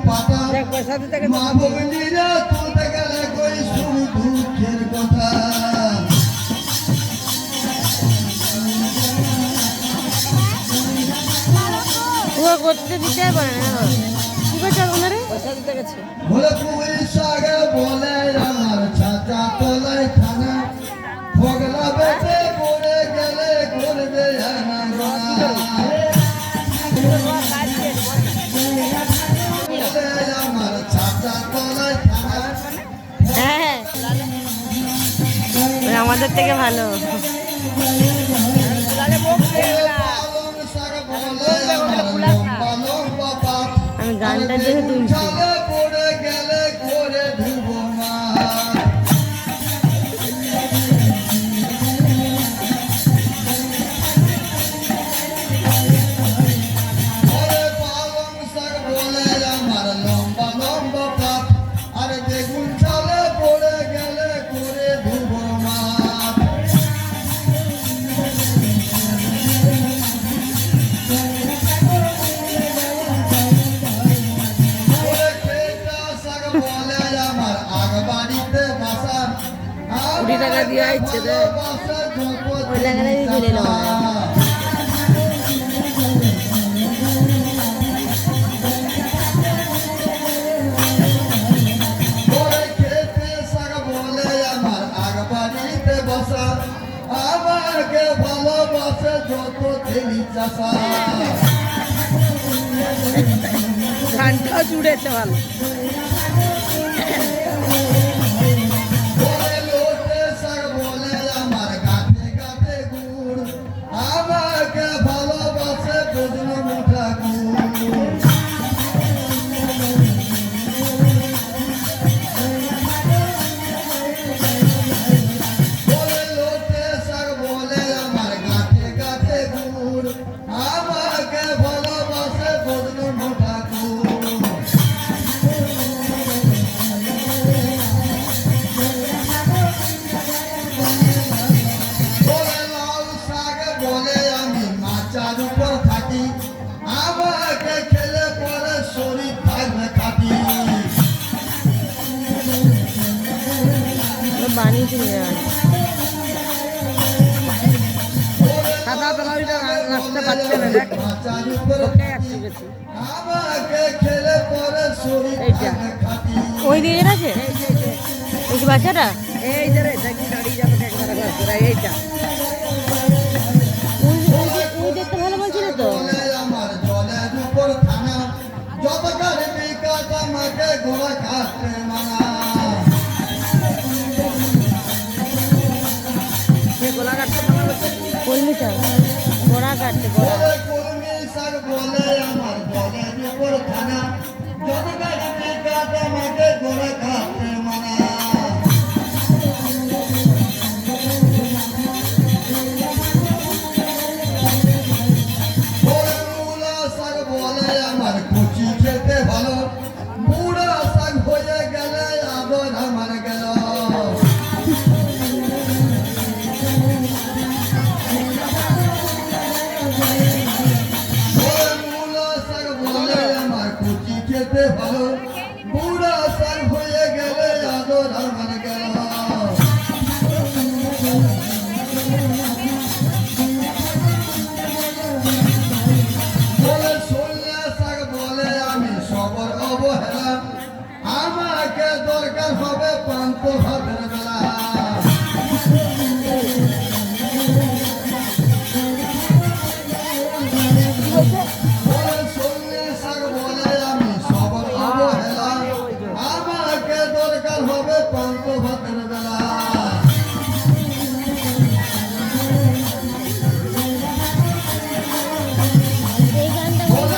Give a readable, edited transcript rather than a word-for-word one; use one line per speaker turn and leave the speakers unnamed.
পাতা মা ভগ্নীরা তুলতে গেলে কই শুধু দুঃখের কথা
করতে দিতে পারে না কি করছে ওনারে পয়সা দিতে গেছে
বলে পুলিশ আগে বলে আমার ছাতা তলায় থানা ভগলা বেটে পড়ে গেলে করবে আমার ছাতা তলায় থানা
হ্যাঁ আমাদের থেকে ভালো আমি গানটা দেখে তুলছি
পড়ে গেলে করে ধুব না পালং শাক বলে আমার লম্বা লম্বা পাত আর বেগুন চালে পড়ে গেলে করে ধুব না
কুড়ি টাকা দিয়ে আসছে রে ওই লাগাটাই চলে এলো
আমাকে ভালোবাসে যত ছেলি চাষা
গানটা জুড়েছে ভালো
আমাকে ভালোবাসে বুঝল মুঠা বলে লোটে শাক বলে আমার গাছে গাছে গুড় আমাকে ভালোবাসে বুঝল মুঠা বলে আমি মাচার উপর থাকি আমাকে খেলে পরে শরীর থাকবে খাটি
বানিয়েছি দাদা রাস্তা পাচ্ছে না দেখ
মাচার উপর আমাকে খেলে পরে শরীর থাকবে খাটি
ওই দিয়ে আছে এই যে বাচ্চাটা
এই যে রে দেখি দাঁড়িয়ে যাবে একবার এইটা
ওই দেখতে ভালো বলছিল তো
আমার জলের উপর থানা যত কারবি কাজ আমাকে ঘোড়া কাটতে মানা
সে গোলা কাটতে মানা
কলমি শাক গোড়া কাটতে গোড়া
বলে কলমি শাক বলে আমার জলের উপর থানা যত কারবি কাজ আমাকে ঘোড়া কাটতে মানা আমার কচি খেতে ভালো বুড়া শাক হয়ে গেলে আবার আমার গেল মূলা শাক বলে আমার কচি খেতে ভালো বুড়া শাক হয়ে গেলে আবার আমার গেল আমাকে দরকার হবে পান্ত ভাবের বেলা বলে আমি সবর অবহেলা আমাকে দরকার হবে পান্ত ভাতের বেলা
এই গানটা
হলো